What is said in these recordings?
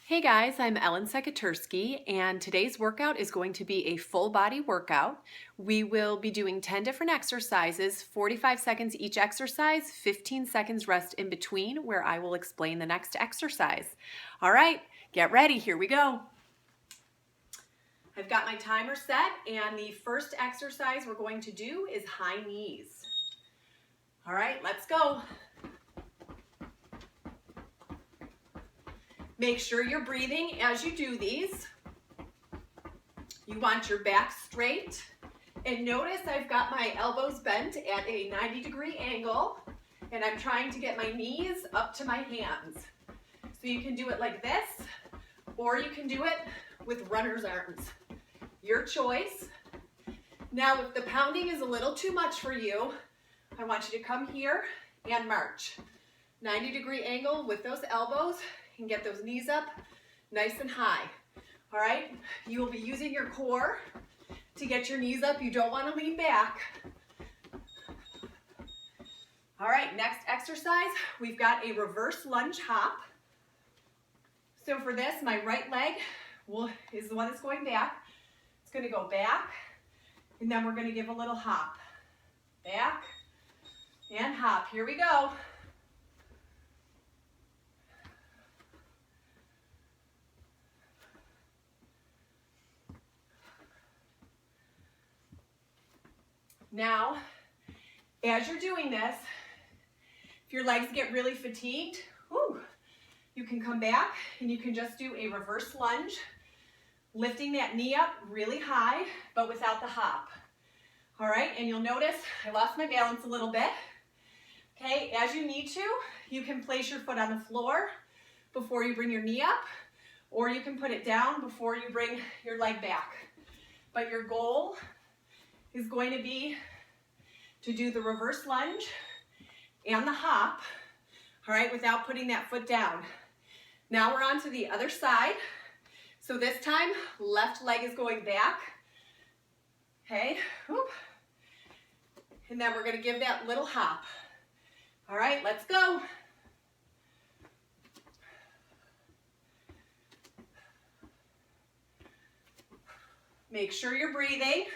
Hey guys, I'm Ellen Sekatursky, and today's workout is going to be a full body workout. We will be doing 10 different exercises, 45 seconds each exercise, 15 seconds rest in between, where I will explain the next exercise. All right, get ready, here we go. I've got my timer set, and the first exercise we're going to do is high knees. All right, let's go. Make sure you're breathing as you do these. You want your back straight. And notice I've got my elbows bent at a 90-degree angle, and I'm trying to get my knees up to my hands. So you can do it like this, or you can do it with runner's arms. Your choice. Now, if the pounding is a little too much for you, I want you to come here and march. 90-degree angle with those elbows, and get those knees up nice and high. All right, you will be using your core to get your knees up. You don't want to lean back. All right, next exercise, we've got a reverse lunge hop. So for this, my right leg is the one that's going back. It's going to go back, and then we're going to give a little hop. Back and hop. Here we go. Now, as you're doing this, if your legs get really fatigued, you can come back and you can just do a reverse lunge, lifting that knee up really high, but without the hop. All right, and you'll notice I lost my balance a little bit. Okay, as you need to, you can place your foot on the floor before you bring your knee up, or you can put it down before you bring your leg back. But your goal is going to be to do the reverse lunge and the hop, all right, without putting that foot down. Now we're on to the other side. So this time, left leg is going back, okay, and then we're gonna give that little hop. All right, let's go. Make sure you're breathing.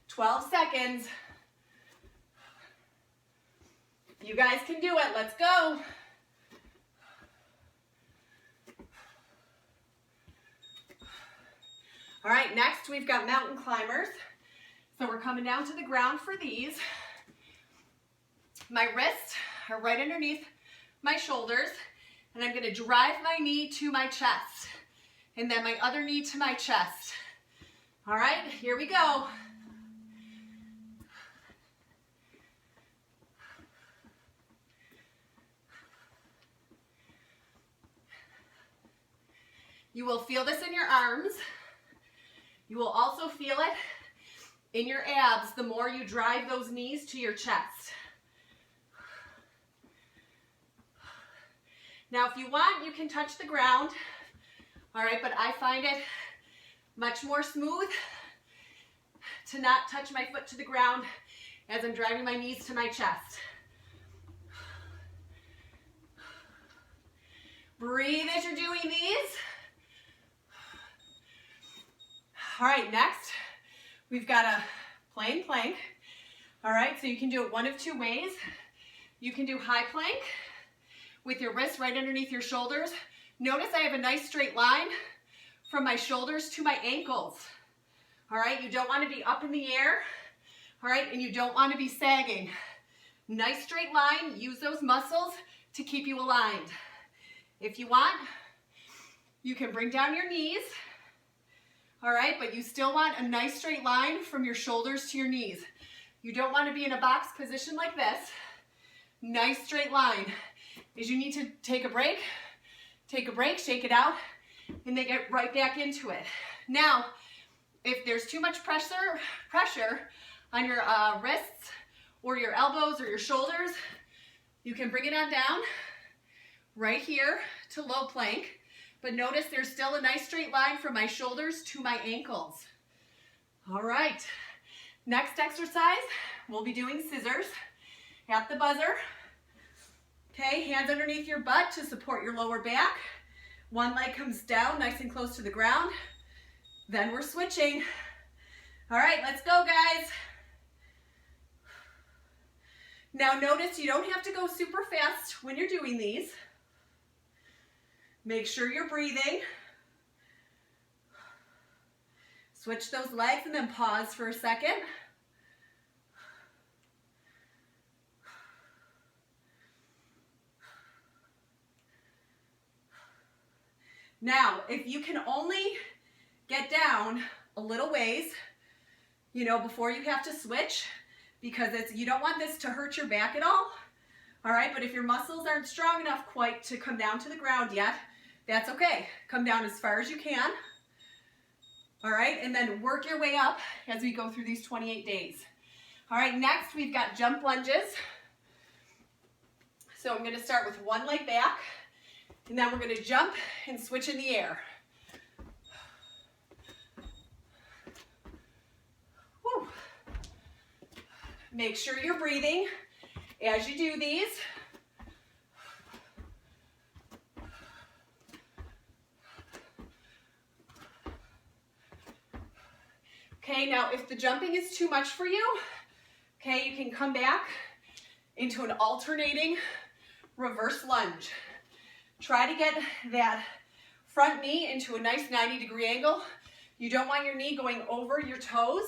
"12 seconds. You guys can do it. Let's go. All right, next we've got mountain climbers. So we're coming down to the ground for these. My wrists are right underneath my shoulders, and I'm going to drive my knee to my chest, and then my other knee to my chest. All right, here we go. You will feel this in your arms. You will also feel it in your abs the more you drive those knees to your chest. Now, if you want, you can touch the ground. All right, but I find it much more smooth to not touch my foot to the ground as I'm driving my knees to my chest. Breathe as you're doing these. All right, next, we've got a plain plank. All right, so you can do it one of two ways. You can do high plank with your wrists right underneath your shoulders. Notice I have a nice straight line from my shoulders to my ankles. All right, you don't want to be up in the air. All right, and you don't want to be sagging. Nice straight line, use those muscles to keep you aligned. If you want, you can bring down your knees. All right, but you still want a nice straight line from your shoulders to your knees. You don't want to be in a box position like this. Nice straight line. As you need to take a break, shake it out, and then get right back into it. Now, if there's too much pressure on your wrists or your elbows or your shoulders. You can bring it on down right here to low plank, but notice there's still a nice straight line from my shoulders to my ankles. All right, next exercise, we'll be doing scissors at the buzzer. Okay, hands underneath your butt to support your lower back. One leg comes down nice and close to the ground. Then we're switching. All right, let's go, guys. Now notice you don't have to go super fast when you're doing these. Make sure you're breathing. Switch those legs and then pause for a second. Now, if you can only get down a little ways, before you have to switch, because you don't want this to hurt your back at all. All right, but if your muscles aren't strong enough quite to come down to the ground yet, that's okay. Come down as far as you can. All right, and then work your way up as we go through these 28 days. All right, next we've got jump lunges. So I'm gonna start with one leg back, and then we're gonna jump and switch in the air. Woo. Make sure you're breathing as you do these. Okay, now if the jumping is too much for you, okay, you can come back into an alternating reverse lunge. Try to get that front knee into a nice 90-degree angle. You don't want your knee going over your toes.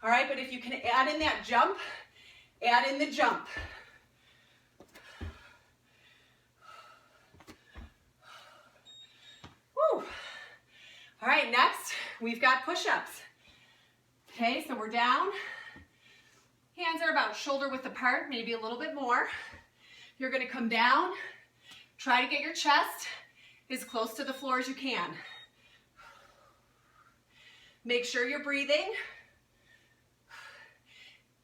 All right, but if you can add in that jump, add in the jump. Woo. All right, next we've got push-ups. Okay, so we're down. Hands are about shoulder width apart, maybe a little bit more. You're gonna come down. Try to get your chest as close to the floor as you can. Make sure you're breathing.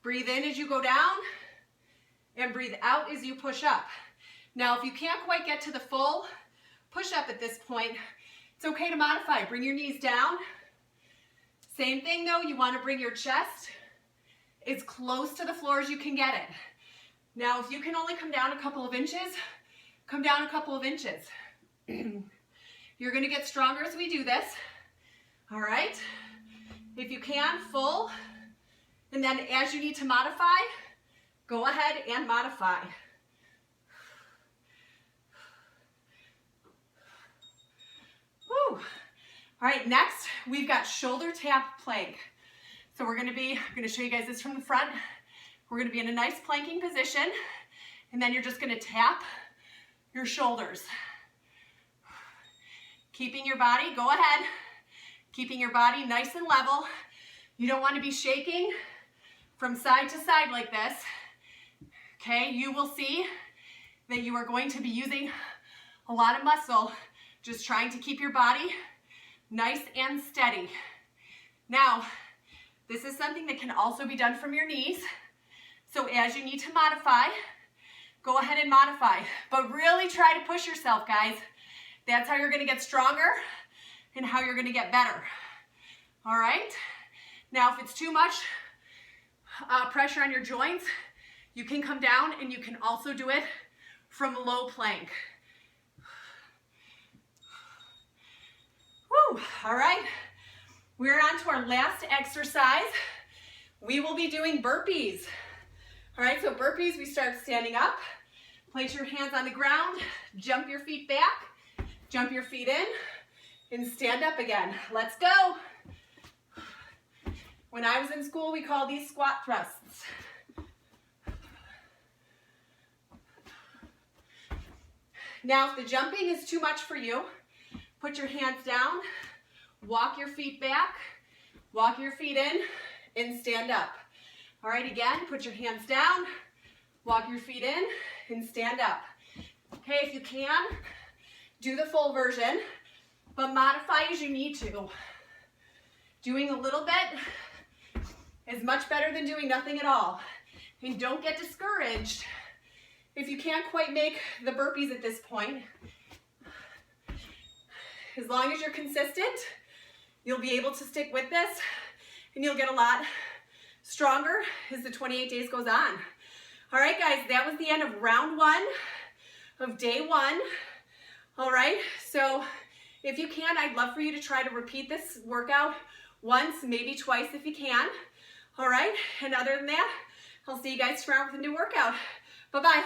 Breathe in as you go down and breathe out as you push up. Now, if you can't quite get to the full push-up at this point, it's okay to modify. Bring your knees down. Same thing though, you want to bring your chest as close to the floor as you can get it. Now, if you can only come down a couple of inches, come down a couple of inches. You're going to get stronger as we do this. All right? If you can, full. And then as you need to modify, go ahead and modify. Woo. All right, next we've got shoulder tap plank. So I'm going to show you guys this from the front. We're going to be in a nice planking position, and then you're just going to tap your shoulders. Keeping your body, go ahead, keeping your body nice and level. You don't want to be shaking from side to side like this. Okay, you will see that you are going to be using a lot of muscle just trying to keep your body nice and steady. Now, this is something that can also be done from your knees. So as you need to modify, go ahead and modify. But really try to push yourself, guys. That's how you're going to get stronger and how you're going to get better. All right? Now, if it's too much pressure on your joints, you can come down and you can also do it from low plank. Woo, all right. We're on to our last exercise. We will be doing burpees. All right, so burpees, we start standing up. Place your hands on the ground, jump your feet back, jump your feet in, and stand up again. Let's go. When I was in school, we called these squat thrusts. Now, if the jumping is too much for you, put your hands down, walk your feet back, walk your feet in, and stand up. All right, again, put your hands down, walk your feet in, and stand up. Okay, if you can, do the full version, but modify as you need to. Doing a little bit is much better than doing nothing at all. And don't get discouraged if you can't quite make the burpees at this point. As long as you're consistent, you'll be able to stick with this and you'll get a lot stronger as the 28 days goes on. All right, guys, that was the end of round 1 of day 1. All right, so if you can, I'd love for you to try to repeat this workout once, maybe twice if you can. All right, and other than that, I'll see you guys tomorrow with a new workout. Bye-bye.